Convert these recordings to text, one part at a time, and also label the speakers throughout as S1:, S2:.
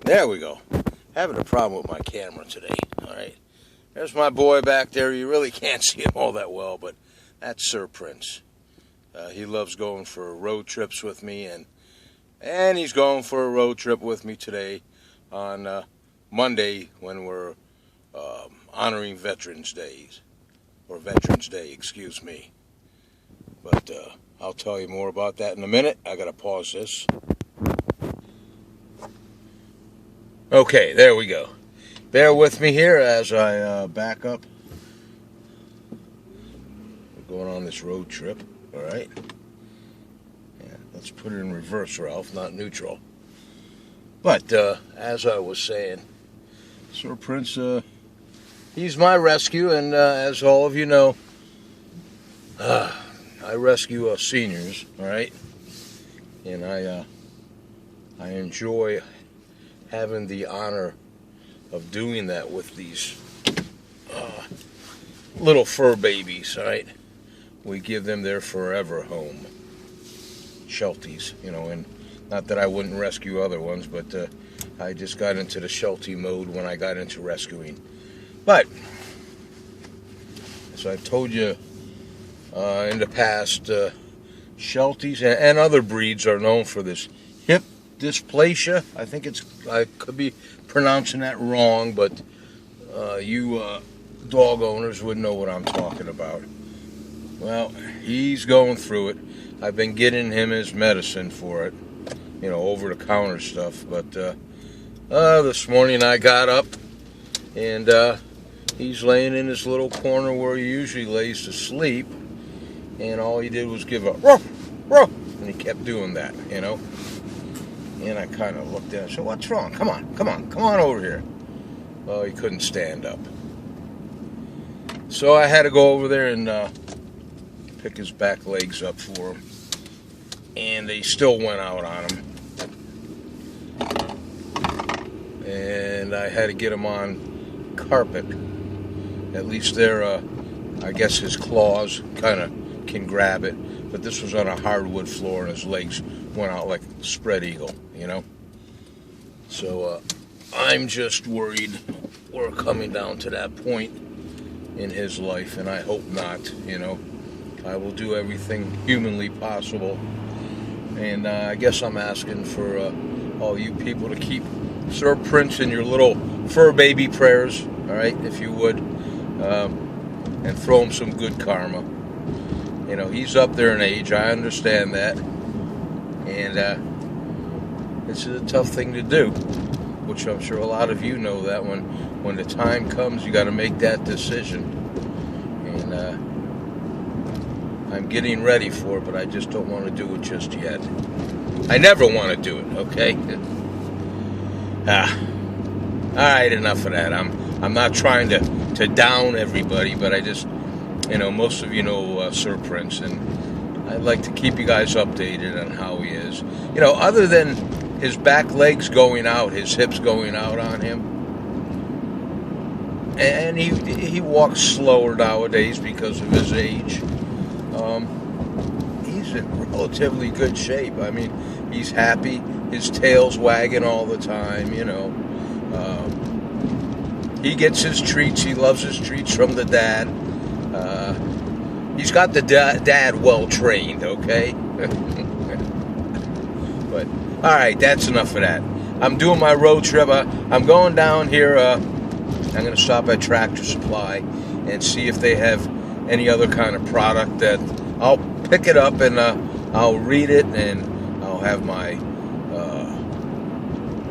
S1: There we go. Having a problem with my camera today. All right. There's my boy back there. You really can't see him all that well, but that's Sir Prince. He loves going for road trips with me, and he's going for a road trip with me today on Monday when we're honoring Veterans Days, or Veterans Day, excuse me. But I'll tell you more about that in a minute. I gotta pause this. Okay, there we go. Bear with me here as I back up. We're going on this road trip, all right? Yeah, let's put it in reverse, Ralph, not neutral. But as I was saying, Sir Prince, he's my rescue, and as all of you know, I rescue seniors, all right? And I enjoy having the honor of doing that with these little fur babies, all right? We give them their forever home, Shelties, and not that I wouldn't rescue other ones, but I just got into the Sheltie mode when I got into rescuing. But, as I've told you in the past, Shelties and other breeds are known for this hip dysplasia. I could be pronouncing that wrong, but you dog owners would know what I'm talking about. Well, he's going through it. I've been getting him his medicine for it, over-the-counter stuff. But this morning I got up, and he's laying in his little corner where he usually lays to sleep, and all he did was give a ruff, ruff, and he kept doing that, And I kind of looked at him and said, "What's wrong? Come on over here." Well, he couldn't stand up. So I had to go over there and pick his back legs up for him. And they still went out on him. And I had to get him on carpet. At least there, I guess his claws kind of can grab it. But this was on a hardwood floor and his legs went out like a spread eagle, So I'm just worried we're coming down to that point in his life, and I hope not, I will do everything humanly possible. And I guess I'm asking for all you people to keep Sir Prince in your little fur baby prayers, all right, if you would, and throw him some good karma. He's up there in age, I understand that, and this is a tough thing to do, which I'm sure a lot of you know that when the time comes, you got to make that decision, and I'm getting ready for it, but I just don't want to do it just yet. I never want to do it, okay? All right, enough of that. I'm not trying to down everybody, but I just, most of you know Sir Prince, and I'd like to keep you guys updated on how he is. Other than his back legs going out, his hips going out on him, and he walks slower nowadays because of his age. He's in relatively good shape. I mean, he's happy. His tail's wagging all the time, He gets his treats. He loves his treats from the dad. He's got the dad well trained, okay? But, all right, that's enough of that. I'm doing my road trip. I'm going down here. I'm going to stop at Tractor Supply and see if they have any other kind of product that I'll pick it up and I'll read it, and I'll have my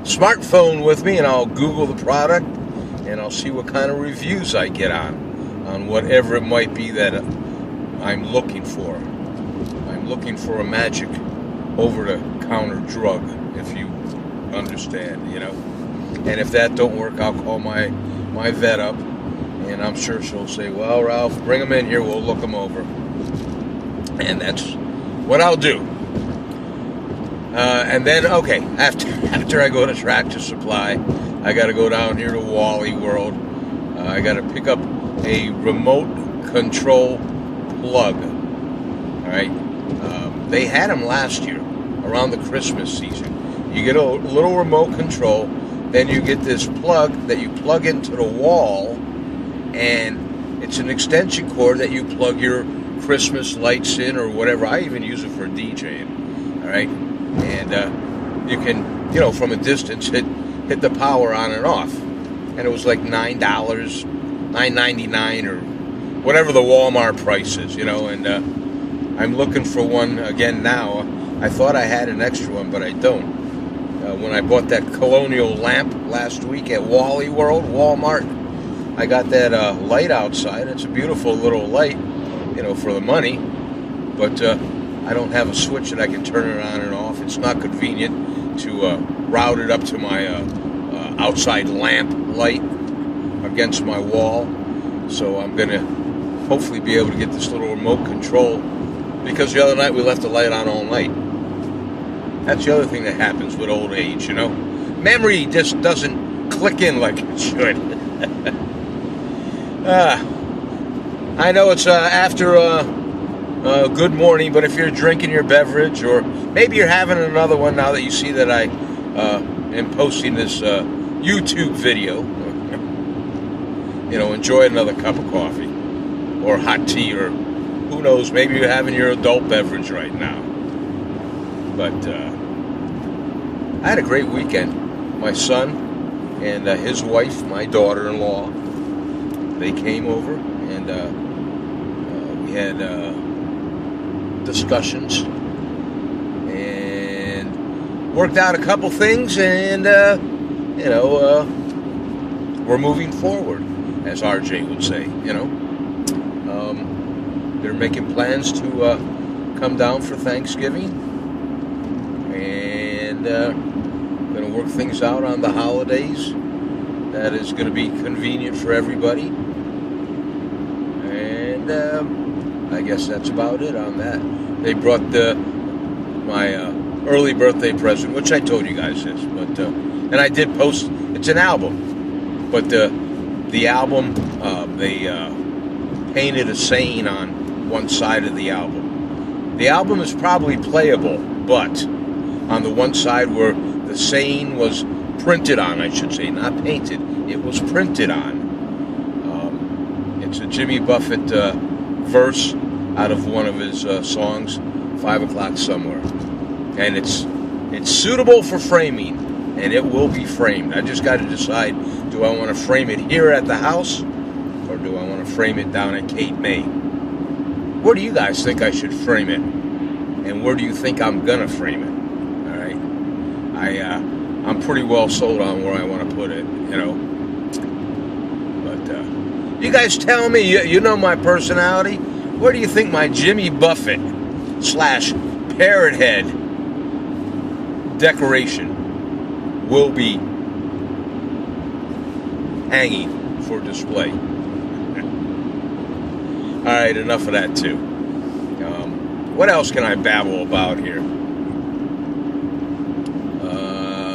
S1: smartphone with me, and I'll Google the product, and I'll see what kind of reviews I get on whatever it might be that I'm looking for. I'm looking for a magic over-the-counter drug, if you understand, And if that don't work, I'll call my vet up, and I'm sure she'll say, "Well, Ralph, bring him in here, we'll look him over." And that's what I'll do. And then, okay, after I go to Tractor Supply, I got to go down here to Wally World. I got to pick up a remote control plug. All right, they had them last year around the Christmas season. You get a little remote control, then you get this plug that you plug into the wall, and it's an extension cord that you plug your Christmas lights in or whatever. I even use it for DJing, all right? And you can, from a distance, hit the power on and off. And it was like $9, $9.99 or whatever the Walmart price is, and I'm looking for one again now. I thought I had an extra one, but I don't. When I bought that colonial lamp last week at Wally World, Walmart, I got that light outside. It's a beautiful little light, for the money, but I don't have a switch that I can turn it on and off. It's not convenient to route it up to my outside lamp light against my wall. So I'm going to hopefully be able to get this little remote control, because the other night we left the light on all night. That's the other thing that happens with old age, Memory just doesn't click in like it should. I know it's after good morning, but if you're drinking your beverage, or maybe you're having another one now that you see that I am posting this YouTube video, enjoy another cup of coffee or hot tea, or who knows, maybe you're having your adult beverage right now. But I had a great weekend. My son and his wife, my daughter-in-law, they came over, and we had discussions and worked out a couple things, and we're moving forward, as RJ would say. They're making plans to come down for Thanksgiving, and going to work things out on the holidays that is going to be convenient for everybody. And I guess that's about it on that. They brought my early birthday present, which I told you guys this, but and I did post. It's an album, but the album they painted a saying on one side of the album. The album is probably playable, but on the one side where the saying was printed on, I should say, not painted, it was printed on. It's a Jimmy Buffett verse out of one of his songs, 5 O'Clock Somewhere. And it's suitable for framing, and it will be framed. I just got to decide, do I want to frame it here at the house, or do I want to frame it down at Cape May? Where do you guys think I should frame it? And where do you think I'm going to frame it? All right? I'm pretty well sold on where I want to put it, But you guys tell me, you know my personality. Where do you think my Jimmy Buffett / Parrot Head decoration will be hanging for display? All right, enough of that too. What else can I babble about here?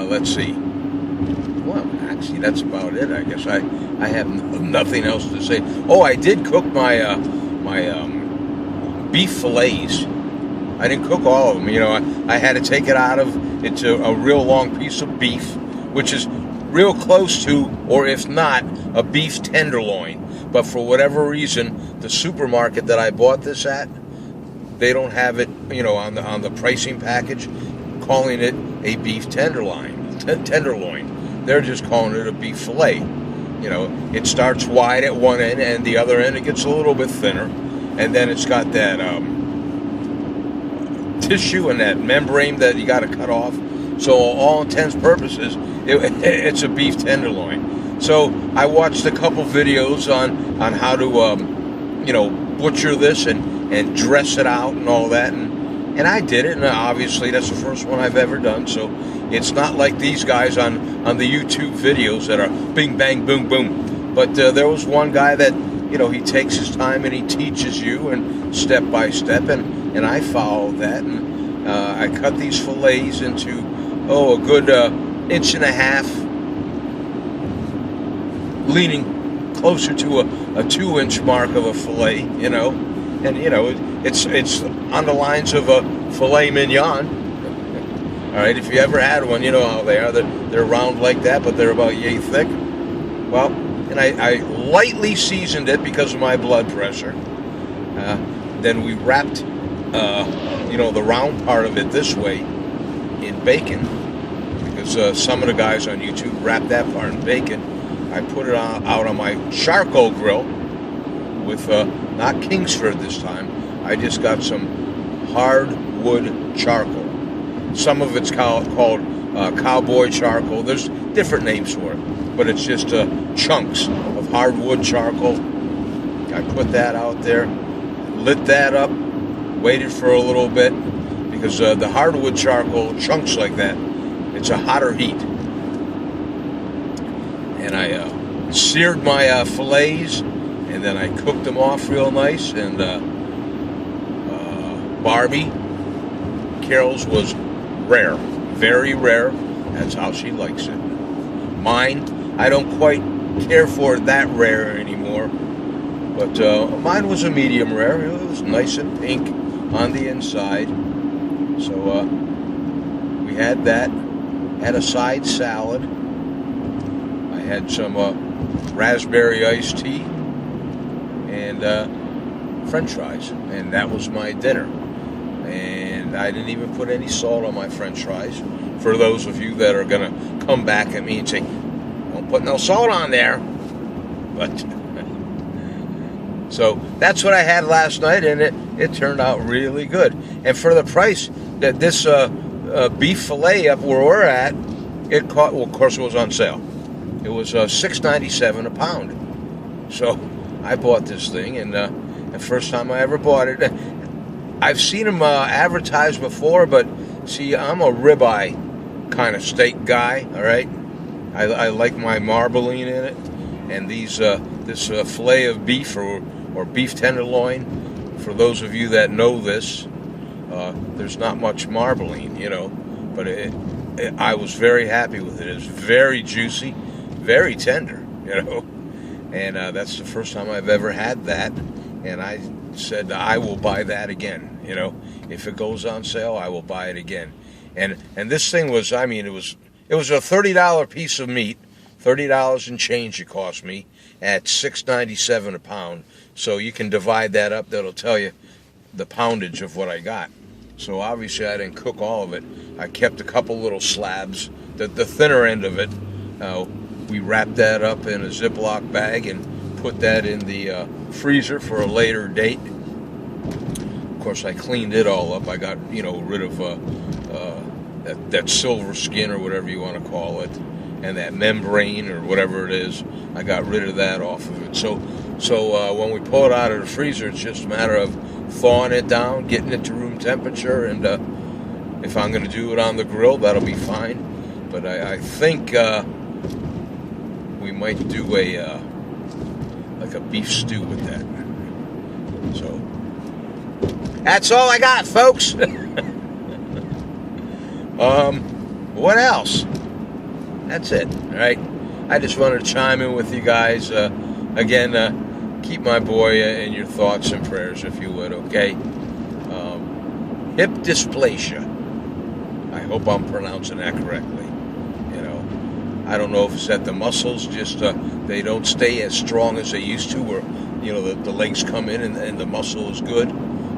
S1: Let's see. Well, actually, that's about it. I guess I have nothing else to say. Oh, I did cook my beef fillets. I didn't cook all of them. I had to take it out of. It's a real long piece of beef, which is real close to, or if not, a beef tenderloin. But for whatever reason, the supermarket that I bought this at, they don't have it, on the pricing package, calling it a beef tenderloin. They're just calling it a beef fillet. It starts wide at one end, and the other end it gets a little bit thinner, and then it's got that tissue and that membrane that you got to cut off. So all intents and purposes, it's a beef tenderloin. So I watched a couple videos on how to butcher this and dress it out and all that, and I did it, and obviously that's the first one I've ever done. So it's not like these guys on the YouTube videos that are bing bang boom boom. But there was one guy that he takes his time and he teaches you and step by step, and I followed that, and I cut these fillets into a good 1.5 inches, leaning closer to a 2-inch mark of a fillet, and it's on the lines of a filet mignon, All right, if you ever had one, you know how they are. They're round like that, but they're about yay thick. Well, and I lightly seasoned it because of my blood pressure. Then we wrapped, the round part of it this way in bacon, because some of the guys on YouTube wrap that part in bacon. I put it out on my charcoal grill with, not Kingsford this time. I just got some hardwood charcoal. Some of it's called cowboy charcoal. There's different names for it, but it's just chunks of hardwood charcoal. I put that out there, lit that up, waited for a little bit, because the hardwood charcoal, chunks like that, it's a hotter heat. And I seared my fillets, and then I cooked them off real nice. And Barbie, Carol's was rare, very rare. That's how she likes it. Mine, I don't quite care for it that rare anymore. But mine was a medium rare. It was nice and pink on the inside. So we had that. Had a side salad. I had some raspberry iced tea and French fries, and that was my dinner. And I didn't even put any salt on my French fries. For those of you that are gonna come back at me and say, "Don't put no salt on there," but so that's what I had last night, and it turned out really good. And for the price that this beef fillet up where we're at, it cost, well, of course, it was on sale. It was $6.97 a pound. So I bought this thing, and the first time I ever bought it, I've seen them advertised before, but see, I'm a ribeye kind of steak guy. All right, I like my marbling in it, and this fillet of beef or beef tenderloin. For those of you that know this, there's not much marbling, but I was very happy with it. It's very juicy, very tender, and that's the first time I've ever had that, and I said I will buy that again. If it goes on sale, I will buy it again. And this thing was, it was a $30 piece of meat, $30 and change it cost me at $6.97 a pound. So you can divide that up. That'll tell you the poundage of what I got. So obviously I didn't cook all of it. I kept a couple little slabs, the thinner end of it. We wrapped that up in a Ziploc bag and put that in the freezer for a later date. Of course, I cleaned it all up. I got, rid of that silver skin or whatever you want to call it, and that membrane or whatever it is. I got rid of that off of it. So when we pull it out of the freezer, it's just a matter of thawing it down, getting it to room temperature, and if I'm going to do it on the grill, that'll be fine. But I think we might do like a beef stew with that. So that's all I got, folks. What else? That's it. All right. I just wanted to chime in with you guys. Again, keep my boy in your thoughts and prayers, if you would, okay? Hip dysplasia. I hope I'm pronouncing that correctly. I don't know if it's that the muscles just, they don't stay as strong as they used to, or, the legs come in and the muscle is good.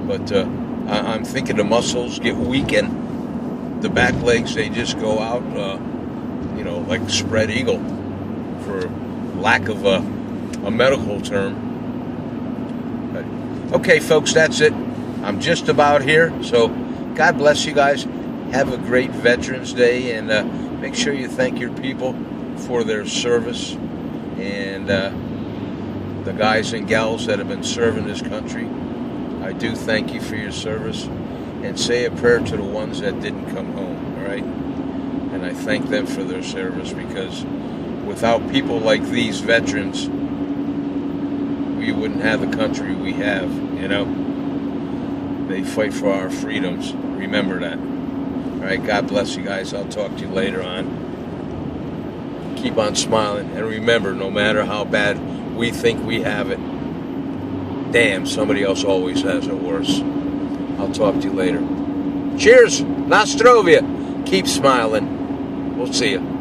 S1: But I'm thinking the muscles get weakened. The back legs, they just go out, like spread eagle, for lack of a medical term. But, okay, folks, that's it. I'm just about here. So God bless you guys. Have a great Veterans Day, and make sure you thank your people for their service, and the guys and gals that have been serving this country. I do thank you for your service, and say a prayer to the ones that didn't come home, all right? And I thank them for their service, because without people like these veterans, we wouldn't have the country we have, They fight for our freedoms. Remember that. All right, God bless you guys. I'll talk to you later on. Keep on smiling, and remember, no matter how bad we think we have it, damn, somebody else always has it worse. I'll talk to you later. Cheers, Nostrovia. Keep smiling. We'll see you.